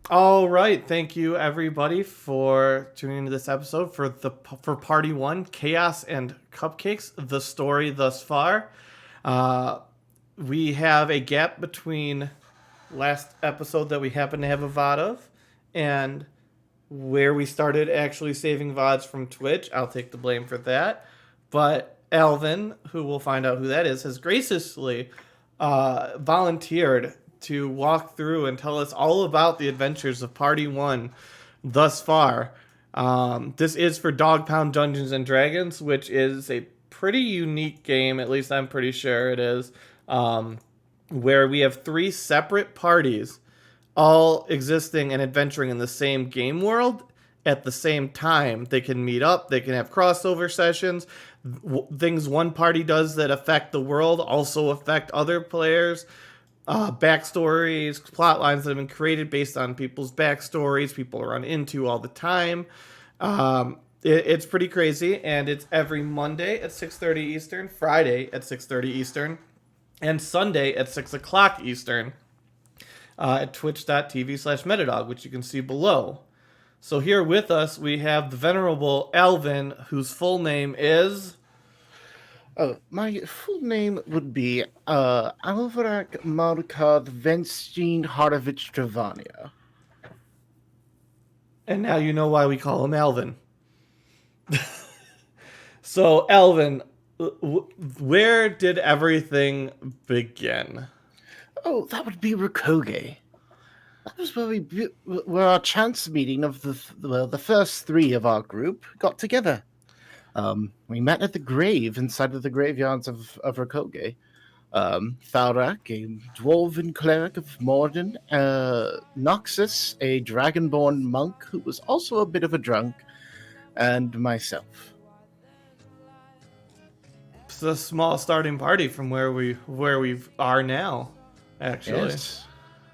All right, thank you everybody for tuning into this episode for Party One, Chaos and Cupcakes, the story thus far. Uh, we have a gap between last episode that we happen to have a VOD of and where we started actually saving VODs from Twitch. I'll take the blame for that. But Alvin, who we'll find out who that is, has graciously volunteered to walk through and tell us all about the adventures of Party 1 thus far. This is for Dog Pound Dungeons and Dragons, which is a pretty unique game, at least I'm pretty sure it is, where we have three separate parties all existing and adventuring in the same game world at the same time. They can meet up, they can have crossover sessions. Things one party does that affect the world also affect other players. Backstories, plot lines that have been created based on people's backstories, people run into all the time. It's pretty crazy, and it's every Monday at 6:30 Eastern, Friday at 6:30 Eastern, and Sunday at 6 o'clock Eastern at twitch.tv/metadog, which you can see below. So here with us, we have the venerable Alvin, whose full name is... Oh, my full name would be Alvarak Markov Venstein Harovich Dravania. And now you know why we call him Alvin. So, Alvin, where did everything begin? Oh, that would be Rakoge. That was where our chance meeting of the first three of our group got together. We met at the grave inside of the graveyards of Rakoge. Tharak, a dwarven cleric of Morden, Noxus, a dragonborn monk who was also a bit of a drunk, and myself. It's a small starting party from where we are now, actually. Yes.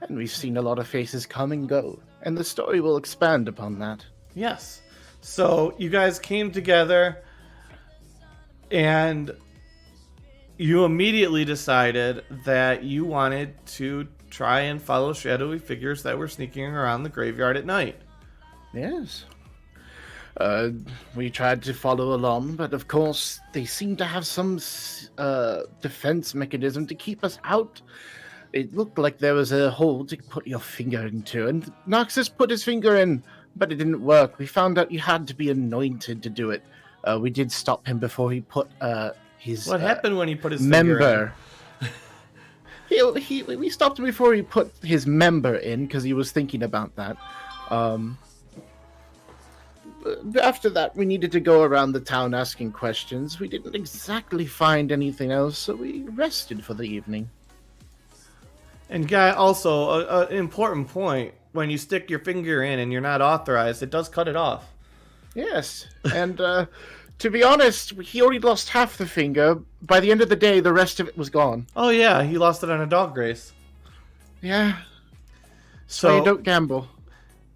And we've seen a lot of faces come and go, and the story will expand upon that. Yes. So you guys came together, and you immediately decided that you wanted to try and follow shadowy figures that were sneaking around the graveyard at night. Yes. We tried to follow along, but of course they seemed to have some defense mechanism to keep us out. It looked like there was a hole to put your finger into, and Noxus put his finger in, but it didn't work. We found out you had to be anointed to do it. We did stop him before he put his... What happened when he put his member finger in? We stopped him before he put his member in, because he was thinking about that. After that, we needed to go around the town asking questions. We didn't exactly find anything else, so we rested for the evening. And guy, also an important point: when you stick your finger in and you're not authorized, it does cut it off. Yes, and to be honest, he already lost half the finger. By the end of the day, the rest of it was gone. Oh yeah, he lost it on a dog race. Yeah. So you don't gamble.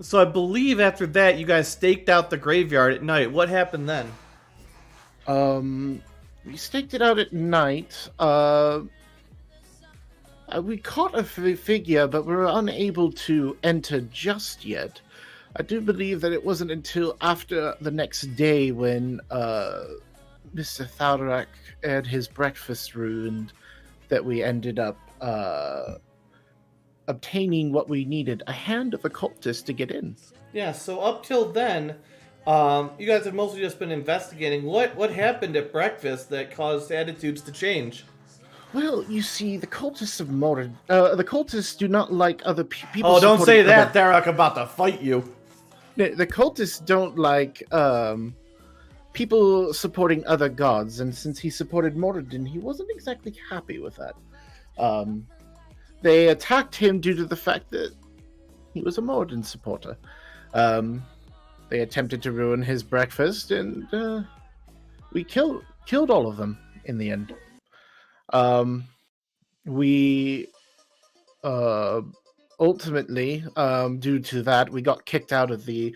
So I believe after that, you guys staked out the graveyard at night. What happened then? We staked it out at night. We caught a figure, but we were unable to enter just yet. I do believe that it wasn't until after the next day when Mr. Thalrak had his breakfast ruined that we ended up obtaining what we needed, a hand of a cultist to get in. Yeah, so up till then, you guys have mostly just been investigating. What happened at breakfast that caused attitudes to change? Well, you see, the cultists of Mordred, the cultists do not like other people. Oh, don't say that, Tharak, about to fight you. The cultists don't like people supporting other gods, and since he supported Mordred, he wasn't exactly happy with that. They attacked him due to the fact that he was a Morden supporter. They attempted to ruin his breakfast, and we killed all of them in the end. We ultimately, due to that, we got kicked out of the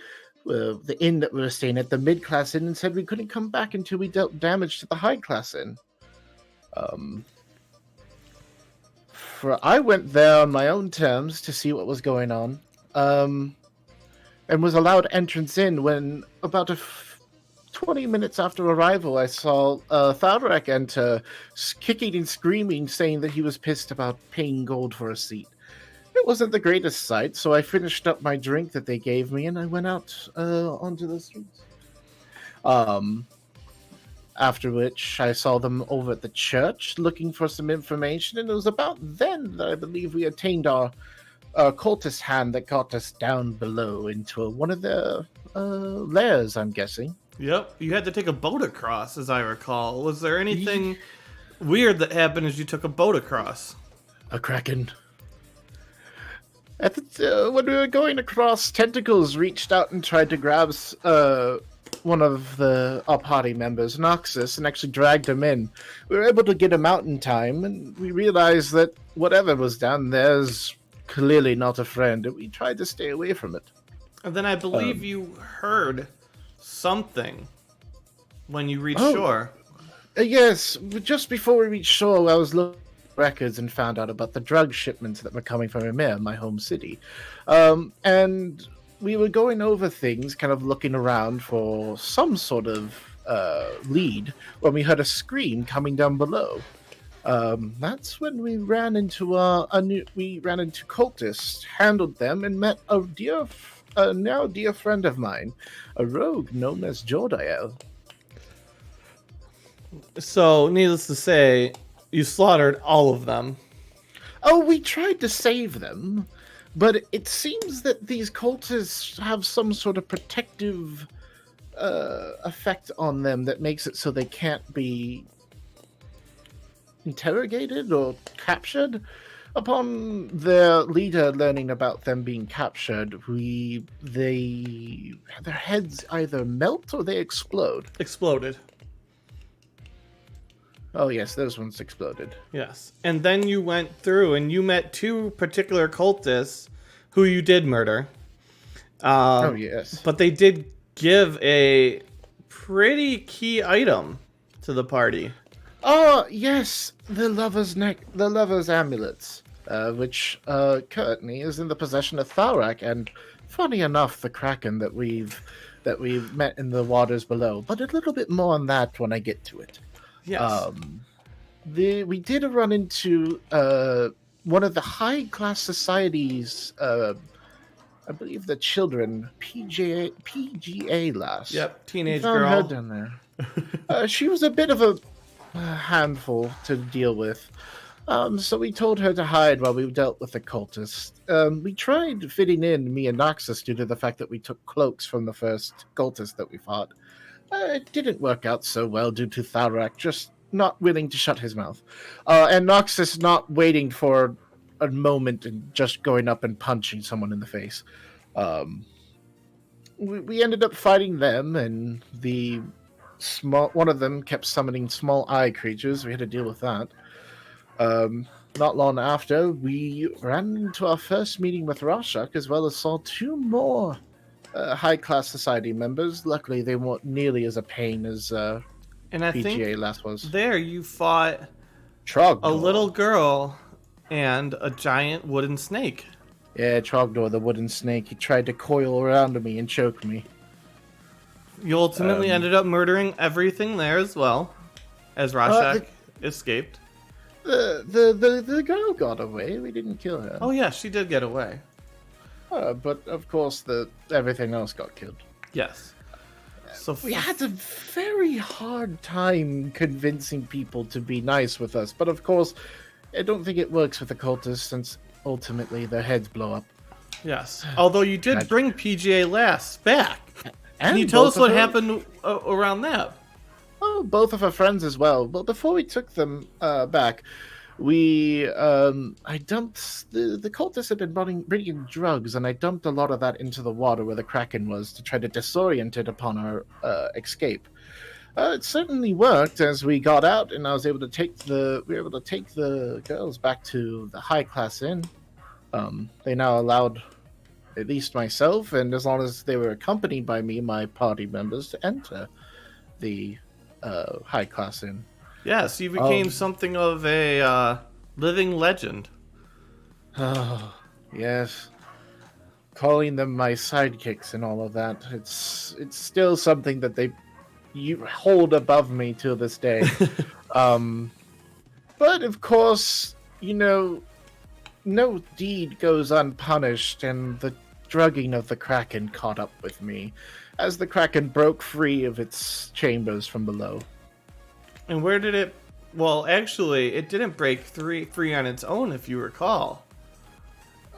inn that we were staying at, the mid-class inn, and said we couldn't come back until we dealt damage to the high-class inn. I went there on my own terms to see what was going on. and was allowed entrance in when about 20 minutes after arrival, I saw Thalrak enter, kicking and screaming, saying that he was pissed about paying gold for a seat. It wasn't the greatest sight, so I finished up my drink that they gave me and I went out onto the streets. After which, I saw them over at the church looking for some information, and it was about then that I believe we attained our cultist hand that got us down below into one of their lairs, I'm guessing. Yep, you had to take a boat across, as I recall. Was there anything weird that happened as you took a boat across? A kraken. When we were going across, tentacles reached out and tried to grab one of our party members, Noxus, and actually dragged him in. We were able to get him out in time, and we realized that whatever was down there's clearly not a friend, and we tried to stay away from it. And then I believe you heard something when you reached shore. Yes, just before we reached shore, I was looking at records and found out about the drug shipments that were coming from Emir, my home city. And we were going over things, kind of looking around for some sort of lead, when we heard a scream coming down below. That's when we ran into cultists, handled them, and met a now dear friend of mine, a rogue known as Jordael. So, needless to say, you slaughtered all of them. Oh, we tried to save them, but it seems that these cultists have some sort of protective effect on them that makes it so they can't be interrogated or captured. Upon their leader learning about them being captured, their heads either melt or they explode. Exploded. Oh yes, those ones exploded. Yes. And then you went through and you met two particular cultists who you did murder. Oh yes. But they did give a pretty key item to the party. Oh yes, the lover's amulets, which currently is in the possession of Thalrak, and funny enough, the Kraken that we've met in the waters below. But a little bit more on that when I get to it. Yes. We did run into one of the high class societies. I believe the children, PGA lass. Yep, teenage found girl. her down there. She was a bit of a handful to deal with. So we told her to hide while we dealt with the cultists. We tried fitting in me and Noxus due to the fact that we took cloaks from the first cultist that we fought. It didn't work out so well due to Thalrak just not willing to shut his mouth. And Noxus not waiting for a moment and just going up and punching someone in the face. We ended up fighting them, and one of them kept summoning small eye creatures. We had to deal with that. Not long after, we ran into our first meeting with Rashak, as well as saw two more high-class society members. Luckily, they weren't nearly as a pain as and I PGA think last was. There you fought Trogdor. a little girl and a giant wooden snake. Yeah, Trogdor, the wooden snake. He tried to coil around me and choke me. You ultimately ended up murdering everything there as well, as Rashak escaped. The girl got away. We didn't kill her. Oh yeah, she did get away. But of course, everything else got killed. Yes. So We had a very hard time convincing people to be nice with us. But of course, I don't think it works with the cultists, since ultimately their heads blow up. Yes. Although you did bring PGA Lass back. And Can you tell us what happened around that? Oh, both of her friends as well. But before we took them back, I dumped the cultists had been bringing drugs, and I dumped a lot of that into the water where the Kraken was to try to disorient it upon our escape. It certainly worked as we got out, and I was able to take the girls back to the high class inn. They now allowed at least myself, and as long as they were accompanied by me, my party members, to enter the high class inn. Yes, you became something of a living legend. Oh, yes. calling them my sidekicks and all of that. It's still something that you hold above me till this day. But of course, no deed goes unpunished, and the drugging of the Kraken caught up with me as the Kraken broke free of its chambers from below. And where did it... Well, actually, it didn't break free on its own, if you recall.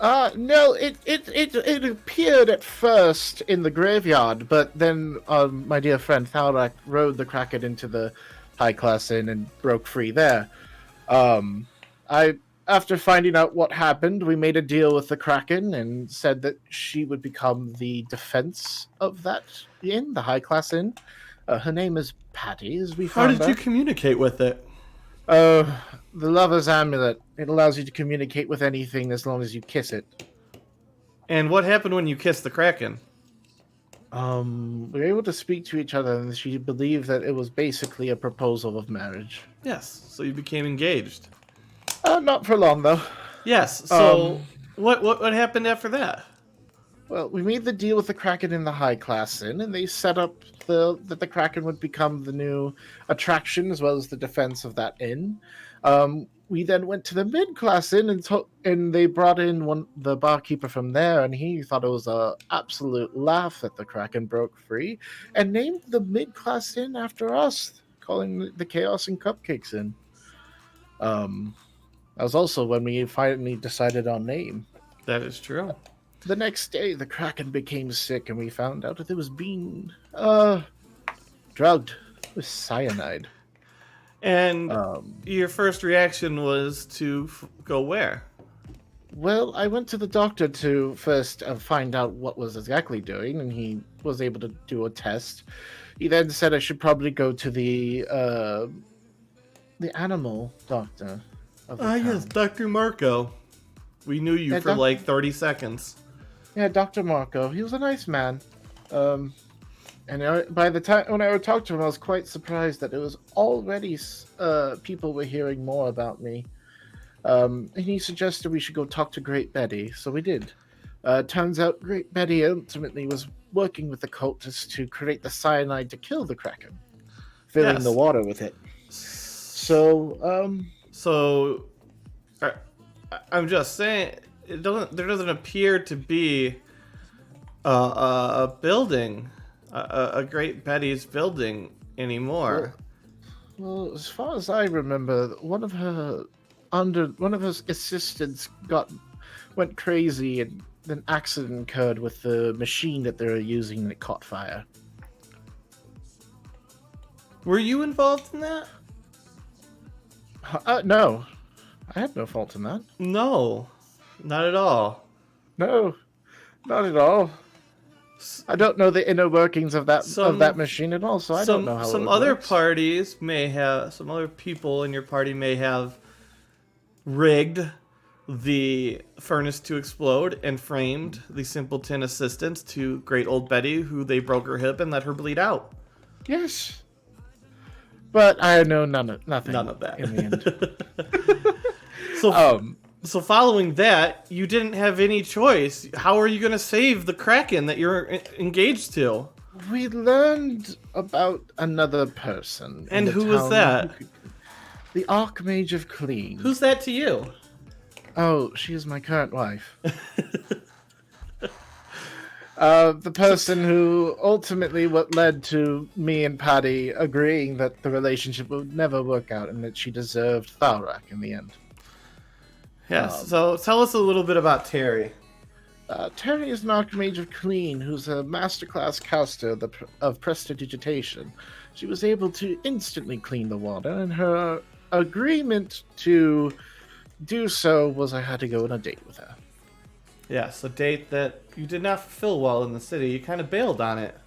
No, it appeared at first in the graveyard, but then my dear friend Thalrak rode the Kraken into the High Class Inn and broke free there. After finding out what happened, we made a deal with the Kraken and said that she would become the defense of that inn, the High Class Inn. Her name is Patty, as we found out. How did you communicate with it? The Lover's Amulet. It allows you to communicate with anything as long as you kiss it. And what happened when you kissed the Kraken? We were able to speak to each other, and she believed that it was basically a proposal of marriage. Yes, so you became engaged. Not for long, though. Yes, so what happened after that? Well, we made the deal with the Kraken in the High Class Inn, and they set up that the Kraken would become the new attraction as well as the defense of that inn. We then went to the Mid-Class Inn and they brought in the barkeeper from there, and he thought it was an absolute laugh that the Kraken broke free, and named the Mid-Class Inn after us, calling the Chaos and Cupcakes Inn. That was also when we finally decided on name. That is true. The next day, the Kraken became sick, and we found out that it was being drugged with cyanide. And your first reaction was to go where? Well, I went to the doctor to first find out what was exactly doing, and he was able to do a test. He then said I should probably go to the animal doctor. Yes, Dr. Marco. We knew you for like 30 seconds. Yeah, Dr. Marco. He was a nice man. And by the time when I talked to him, I was quite surprised that it was already people were hearing more about me. And he suggested we should go talk to Great Betty, so we did. Turns out Great Betty ultimately was working with the cultists to create the cyanide to kill the Kraken, filling the water with it. So, I'm just saying, there doesn't appear to be a building, a Great Betty's building anymore. Well, as far as I remember, one of her assistants went crazy, and an accident occurred with the machine that they were using, and it caught fire. Were you involved in that? No. I had no fault in that. No, not at all. No, not at all. I don't know the inner workings of that machine at all, so I don't know how. Some other parties may have, some other people in your party may have rigged the furnace to explode and framed the simpleton assistants to great old Betty, who they broke her hip and let her bleed out. Yes. But I know nothing of that in the end. So following that, you didn't have any choice. How are you going to save the Kraken that you're engaged to? We learned about another person. And who was that? The Archmage of Clean. Who's that to you? Oh, she is my current wife. The person who ultimately what led to me and Patty agreeing that the relationship would never work out and that she deserved Thalrak in the end. Yes, so tell us a little bit about Terry. Terry is an Archmage of Clean who's a masterclass caster of Prestidigitation. She was able to instantly clean the water, and her agreement to do so was I had to go on a date with her. Yes, a date that you did not fulfill well in the city. You kind of bailed on it.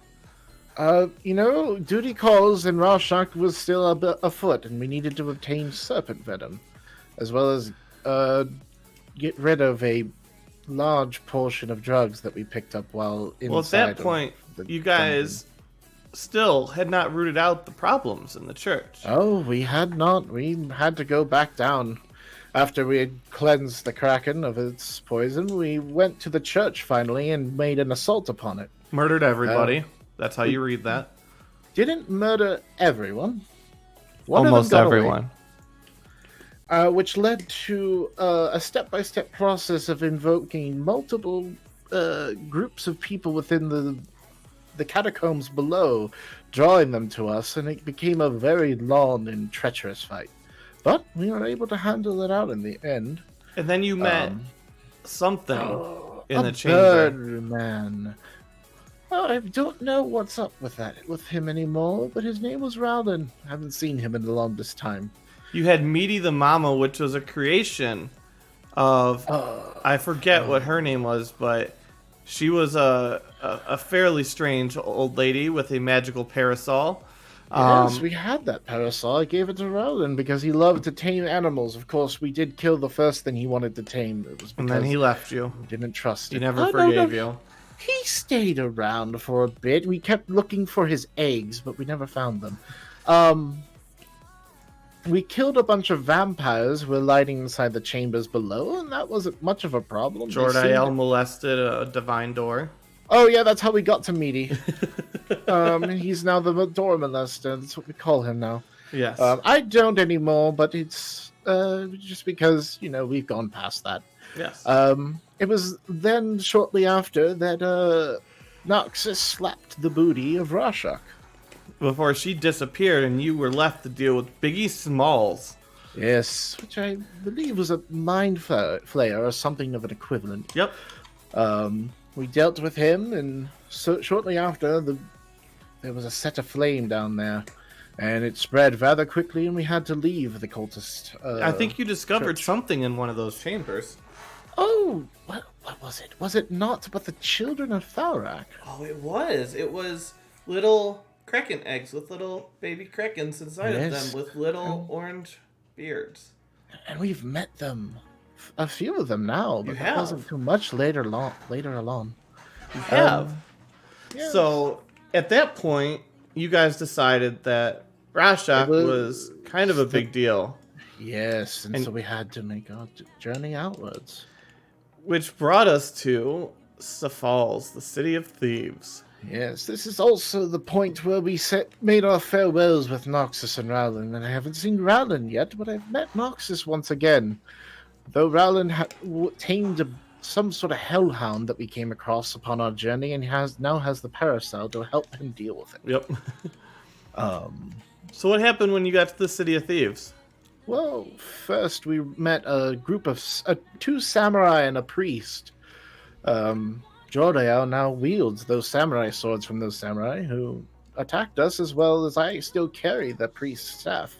Duty calls and Rorschach was still afoot, and we needed to obtain serpent venom, as well as get rid of a large portion of drugs that we picked up while inside. Well, at that point, you guys still had not rooted out the problems in the church. Oh, we had not. We had to go back down. After we had cleansed the Kraken of its poison, we went to the church finally and made an assault upon it. Murdered everybody. That's how you read that. Didn't murder everyone. One of Almost them got everyone. away, which led to a step-by-step process of invoking multiple groups of people within the catacombs below, drawing them to us, and it became a very long and treacherous fight. But we were able to handle it out in the end. And then you met something in the a chamber. Birdman. Well, I don't know what's up with him anymore, but his name was Rowland. I haven't seen him in the longest time. You had Meaty the Mama, which was a creation of I forget what her name was, but she was a fairly strange old lady with a magical parasol. Yes, we had that parasol. I gave it to Rowland because he loved to tame animals. Of course, we did kill the first thing he wanted to tame. It was because And then he left you. we didn't trust He him. never forgave you. He stayed around for a bit. We kept looking for his eggs, but we never found them. We killed a bunch of vampires who were lighting inside the chambers below, and that wasn't much of a problem. Jordael molested a divine door. Oh yeah, that's how we got to Meaty. He's now the door molester. That's what we call him now. Yes. I don't anymore, but it's just because we've gone past that. Yes. It was then shortly after that Noxus slapped the booty of Rorschach. Before she disappeared and you were left to deal with Biggie Smalls. Yes, which I believe was a mind flayer or something of an equivalent. Yep. We dealt with him, and shortly after, there was a set of flame down there, and it spread rather quickly, and we had to leave the cultist. I think you discovered church. something in one of those chambers. Oh, what was it? Was it not but the children of Thalrak? Oh, it was. It was little kraken eggs with little baby krakens inside of Yes. them with little orange beards. And we've met them. A few of them now, but You it have. wasn't too much later along. You have. Yes. So, at that point, you guys decided that Rorschach was kind of a big deal. Yes, and And- so we had to make our journey outwards. Which brought us to Falls, the city of thieves. Yes, this is also the point where we made our farewells with Noxus and Rowland, and I haven't seen Rowland yet, but I've met Noxus once again. Though Rowland tamed some sort of hellhound that we came across upon our journey, and now has the parasol to help him deal with it. Yep. Um, So what happened when you got to the city of thieves? Well, first we met a group of 2 samurai and a priest. Jordael now wields those samurai swords from those samurai who attacked us, as well as I still carry the priest's staff.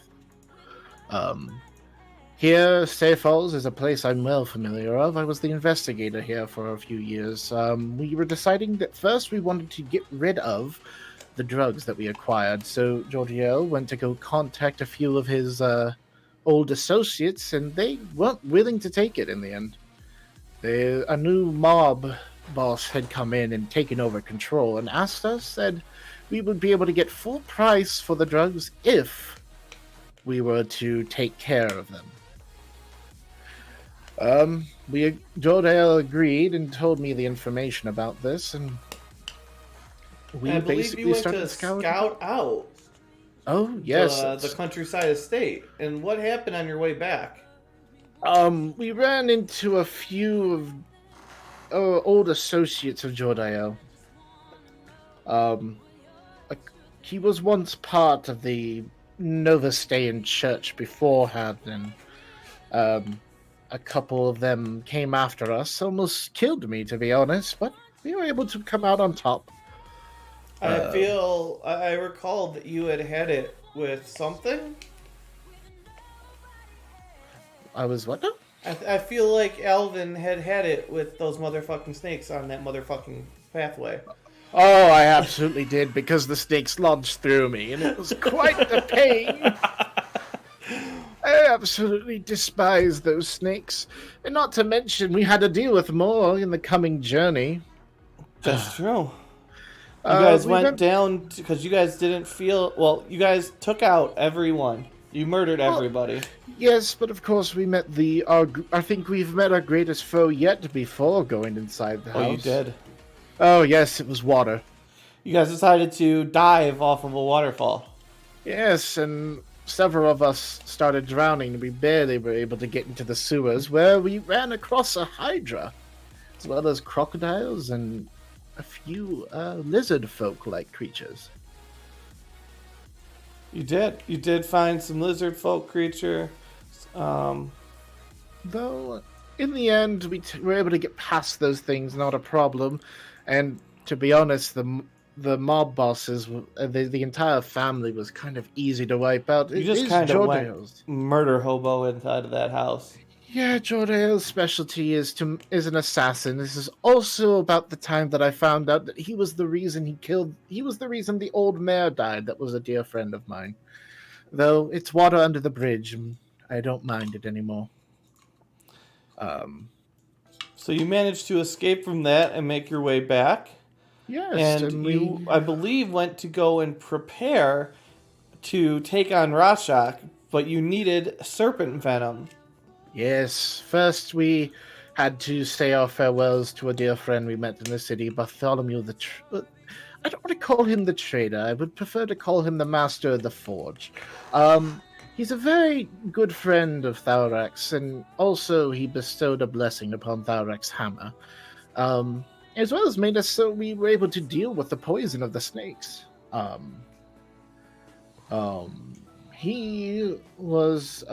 Here, Falls is a place I'm well familiar of. I was the investigator here for a few years. We were deciding that first we wanted to get rid of the drugs that we acquired, so Jordael went to go contact a few of his old associates, and they weren't willing to take it in the end. A new mob boss had come in and taken over control and asked us, said we would be able to get full price for the drugs if we were to take care of them. Jordael agreed and told me the information about this, and we I believe basically you went started to scouting. scout out Oh yes, the countryside estate. And what happened on your way back? we ran into a few of old associates of Jordael. He was once part of the Novastayan Church beforehand, and a couple of them came after us, almost killed me, to be honest, but we were able to come out on top. I recalled that you had it with something. I was what now? I feel like Alvin had it with those motherfucking snakes on that motherfucking pathway. Oh, I absolutely did, because the snakes lodged through me, and it was quite the pain. I absolutely despise those snakes. And not to mention, we had to deal with more in the coming journey. That's true. You guys we went went- down because you guys didn't feel... Well, you guys took out everyone You murdered Well, everybody. yes, but of course we met I think we've met our greatest foe yet before going inside the Oh, you house. did. Oh yes, it was water. You guys decided to dive off of a waterfall. Yes, and several of us started drowning. We barely were able to get into the sewers, where we ran across a hydra, as well as crocodiles and a few lizard folk-like creatures. You did. You did find some lizard folk creature. Um, Though, in the end, were able to get past those things, not a problem. And to be honest, the mob bosses, the entire family was kind of easy to wipe out. you It just is kind of went Jordale's. murder hobo inside of that house. Yeah, Jordale's specialty is an assassin. This is also about the time that I found out that he was the reason he was the reason the old mayor died. That was a dear friend of mine. Though it's water under the bridge, and I don't mind it anymore. Um, So you managed to escape from that and make your way back. yes, And and you, we I believe, went to go and prepare to take on Rorschach, but you needed serpent venom. Yes, first we had to say our farewells to a dear friend we met in the city, Bartholomew I don't want to call him the trader. I would prefer to call him the master of the forge. He's a very good friend of Thaurax, and also he bestowed a blessing upon Thaurax's hammer, as well as made us so we were able to deal with the poison of the snakes. He was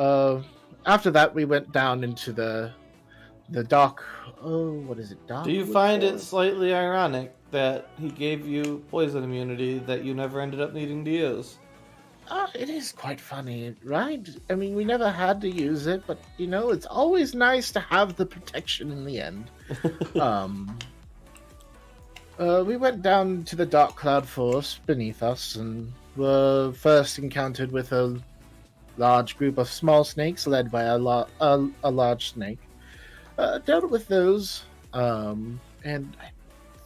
after that we went down into the dark. Oh, what is it? Dark. Do you find it slightly ironic that he gave you poison immunity that you never ended up needing to use? It is quite funny, right? I mean, we never had to use it, but it's always nice to have the protection in the end. We went down to the dark cloud forest beneath us and were first encountered with a large group of small snakes led by a large snake. Dealt with those, and I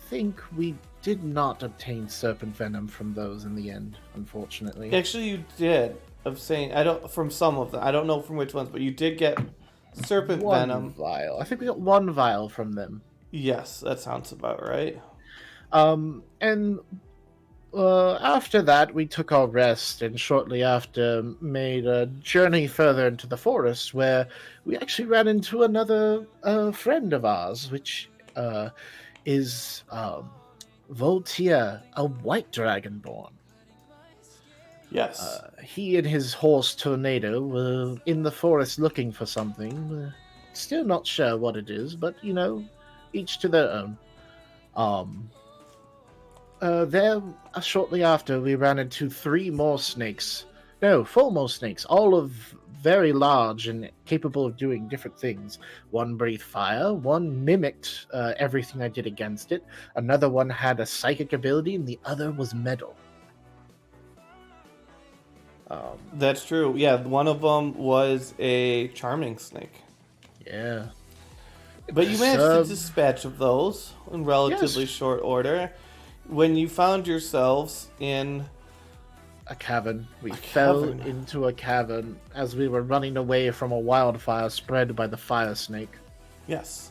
think we did not obtain serpent venom from those in the end, unfortunately. Actually, you did. Of saying I don't from some of them. I don't know from which ones, but you did get serpent One venom. vial. I think we got one vial from them. Yes, that sounds about right. And after that, we took our rest, and shortly after, made a journey further into the forest, where we actually ran into another friend of ours, which is Voltaire, a white dragonborn. Yes. He and his horse Tornado were in the forest looking for something. Still not sure what it is, but each to their own. There, shortly after, we ran into 3 more snakes. No, 4 more snakes, all of very large and capable of doing different things. One breathed fire, one mimicked everything I did against it, another one had a psychic ability, and the other was metal. That's true. Yeah, one of them was a charming snake. Yeah. But you managed to dispatch of those in relatively short order. When you found yourselves in a cavern, we fell into a cavern as we were running away from a wildfire spread by the fire snake. Yes.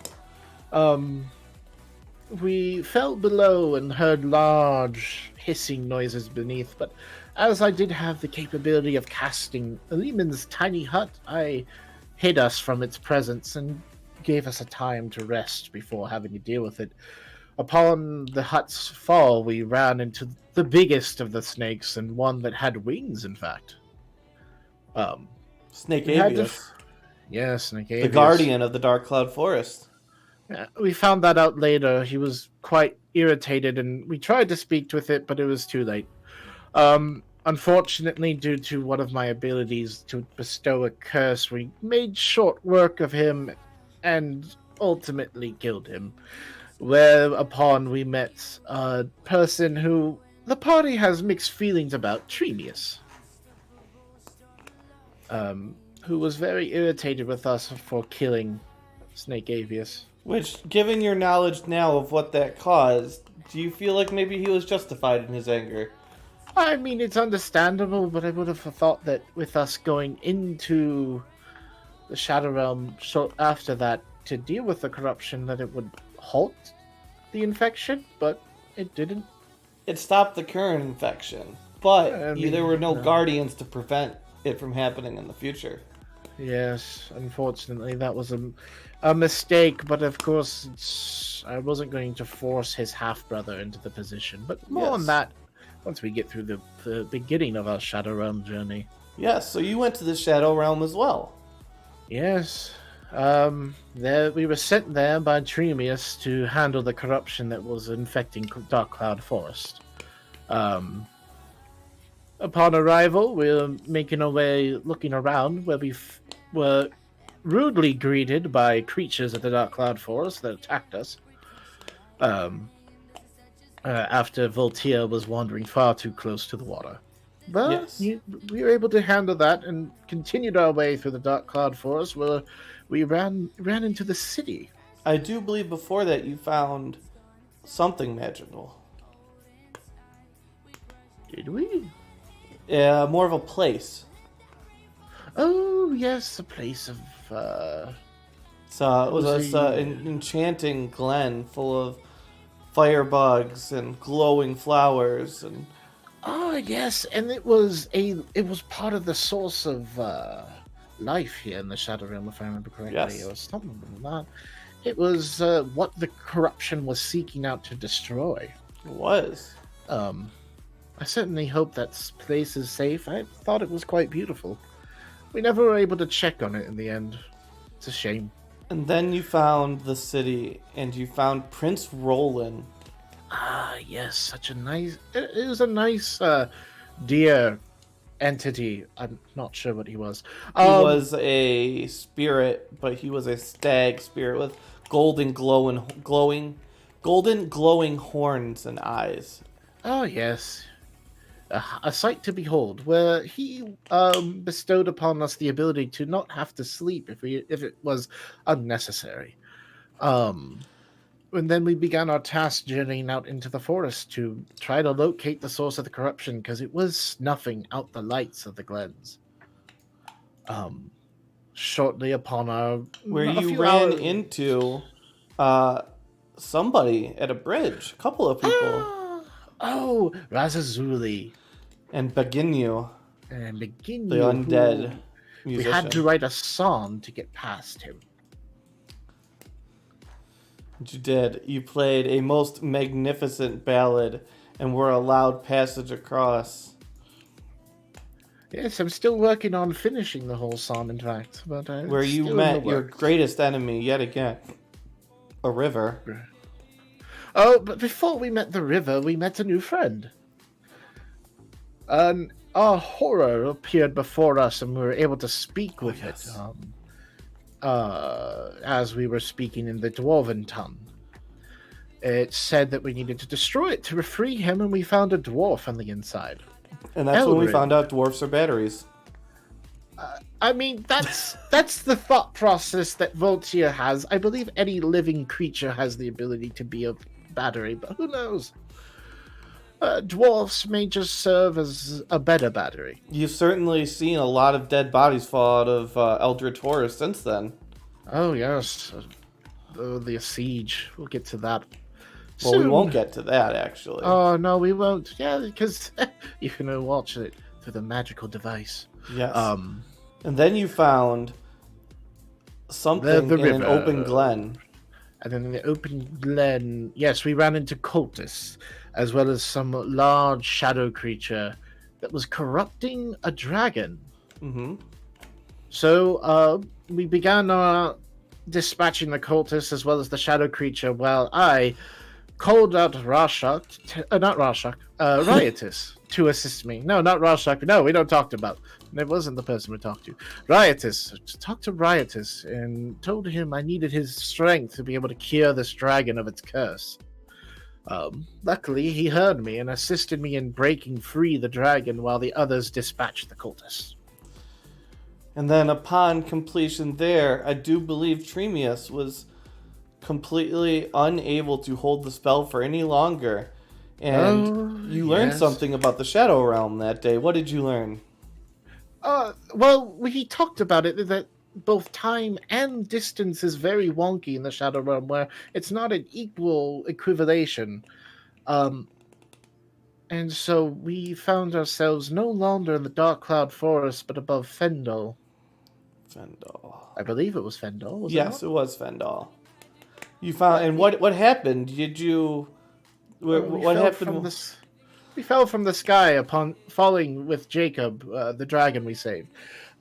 We fell below and heard large hissing noises beneath, but as I did have the capability of casting Lehman's tiny hut, I hid us from its presence and gave us a time to rest before having to deal with it. Upon the hut's fall, we ran into the biggest of the snakes, and one that had wings, in fact. Snake Avius. Yeah, Snake Avius. The guardian of the Dark Cloud Forest. We found that out later. He was quite irritated, and we tried to speak with it, but it was too late. Unfortunately, due to one of my abilities to bestow a curse, we made short work of him and ultimately killed him. Whereupon we met a person who the party has mixed feelings about, Tremius. Who was very irritated with us for killing Snake Avius. Which, given your knowledge now of what that caused, do you feel like maybe he was justified in his anger? I mean, it's understandable, but I would have thought that with us going into the Shadow Realm short after that to deal with the corruption, that it would halt the infection, but it didn't. It stopped the current infection, but I there were mean, no no. guardians to prevent it from happening in the future. Yes, unfortunately, that was a mistake, but of course, I wasn't going to force his half-brother into the position. But more on Yes. that once we get through the beginning of our Shadow Realm journey. Yes, so you went to the Shadow Realm as well. Yes. There we were sent there by Tremius to handle the corruption that was infecting Dark Cloud Forest. Um, Upon arrival, we were making our way, looking around, where we were rudely greeted by creatures of the Dark Cloud Forest that attacked us. Um, After Voltaire was wandering far too close to the water. But Yes. we were able to handle that and continued our way through the Dark Cloud Forest, where we ran into the city. I do believe before that you found something magical. Did we? More of a place. Oh yes, a place of. It was Was this he- enchanting glen full of firebugs and glowing flowers and Oh yes, and it was part of the source of life here in the Shadow Realm, if I remember correctly. Yes. It was something like that. It was what the corruption was seeking out to destroy. it was. I certainly hope that place is safe. I thought it was quite beautiful. We never were able to check on it in the end. It's a shame. And then you found the city and you found Prince Roland. Ah, yes, such a nice. It was a nice, dear entity. I'm not sure what he was. He was a spirit, but he was a stag spirit with golden glowing horns and eyes. Oh yes, a sight to behold. Where he bestowed upon us the ability to not have to sleep if it was unnecessary. And then we began our task journeying out into the forest to try to locate the source of the corruption because it was snuffing out the lights of the glens. Shortly upon our Where a you few ran hours- into somebody at a bridge, a couple of people, Oh, Razazuli and Beginyu, and begin the undead We musician. had to write a song to get past him. You did. You played a most magnificent ballad and were allowed passage across. Yes, I'm still working on finishing the whole song, in fact. But Where it's you still in met the your works. greatest enemy yet again. A river. Oh, but before we met the river, we met a new friend. Our horror appeared before us, and we were able to speak with yes. it. As we were speaking in the Dwarven tongue. It said that we needed to destroy it to free him, and we found a dwarf on the inside. And that's when we Eldred. found out dwarfs are batteries. I mean, that's the thought process that Voltaire has. I believe any living creature has the ability to be a battery, but who knows? Dwarfs may just serve as a better battery. You've certainly seen a lot of dead bodies fall out of Eldritch Horror since then. Oh yes, the siege. We'll get to that. Well, we soon. won't get to that, actually. Oh no, we won't. Yeah, because you can watch it through the magical device. Yes. Um, And then you found something The in an river. open glen. And then in the open glen, yes, we ran into cultists, as well as some large shadow creature that was corrupting a dragon. Mm-hmm. So we began dispatching the cultists as well as the shadow creature, while I called out Riotous to assist me. No, not Rashok. No, we don't talk about. It wasn't the person we talked to. Riotous. Talked to Riotous and told him I needed his strength to be able to cure this dragon of its curse. Luckily, he heard me and assisted me in breaking free the dragon while the others dispatched the cultists. And then upon completion there, I do believe Tremius was completely unable to hold the spell for any longer. And Oh, you learned yes. something about the Shadow Realm that day. What did you learn? Well, we talked about it that both time and distance is very wonky in the Shadow Realm, where it's not an equal equivalation. Um, and so we found ourselves no longer in the Dark Cloud Forest, but above Fendel. Fendal. I believe it was Fendel, was it Yes, not? it was Fendal. You found, and Yeah. what happened? Did you? We What fell from happened? this. We fell from the sky upon falling with Jacob, the dragon we saved,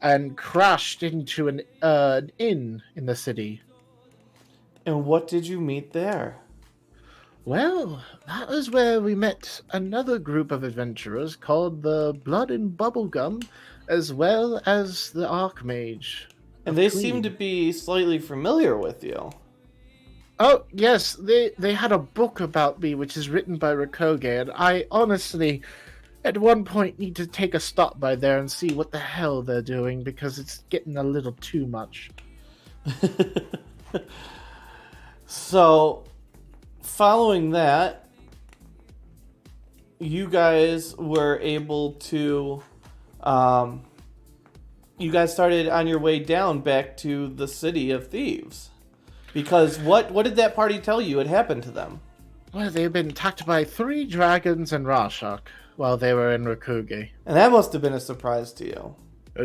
and crashed into an inn in the city. And what did you meet there? Well, that is where we met another group of adventurers called the Blood and Bubblegum, as well as the Archmage And of they seem to Tween. be slightly familiar with you. Oh, yes, they had a book about me which is written by Rakoge, and I honestly, at one point, need to take a stop by there and see what the hell they're doing because it's getting a little too much. So, following that, you guys were able to. You guys started on your way down back to the city of thieves. Because what did that party tell you had happened to them? Well, they've been attacked by 3 dragons and Rashok while they were in Rakuge. And that must have been a surprise to you.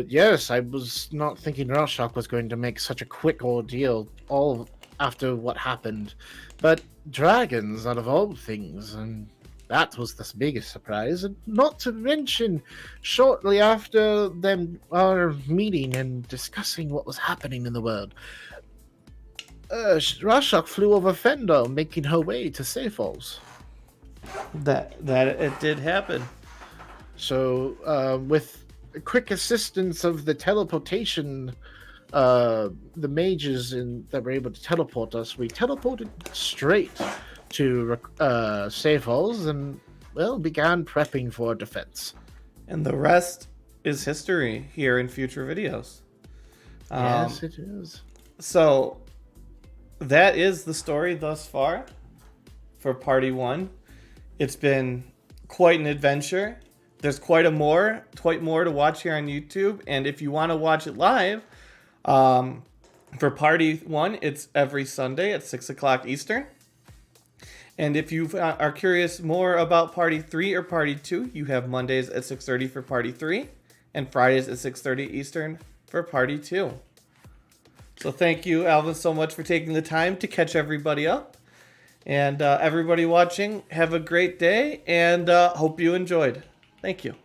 Yes, I was not thinking Rashok was going to make such a quick ordeal all after what happened. But dragons, out of all things, and that was the biggest surprise. And not to mention, shortly after them our meeting and discussing what was happening in the world, Rashok flew over Fendor, making her way to Seyfalls. That it did happen. So, with quick assistance of the teleportation, the mages that were able to teleport us, we teleported straight to Seyfalls and, well, began prepping for defense. And the rest is history here in future videos. Yes, it is. So that is the story thus far for Party 1. It's been quite an adventure. There's quite more to watch here on YouTube. And if you want to watch it live, for Party 1, it's every Sunday at 6 o'clock Eastern. And if you are curious more about Party 3 or Party 2, you have Mondays at 6:30 for Party 3 and Fridays at 6:30 Eastern for Party 2. So thank you, Alvin, so much for taking the time to catch everybody up. And everybody watching, have a great day, and hope you enjoyed. Thank you.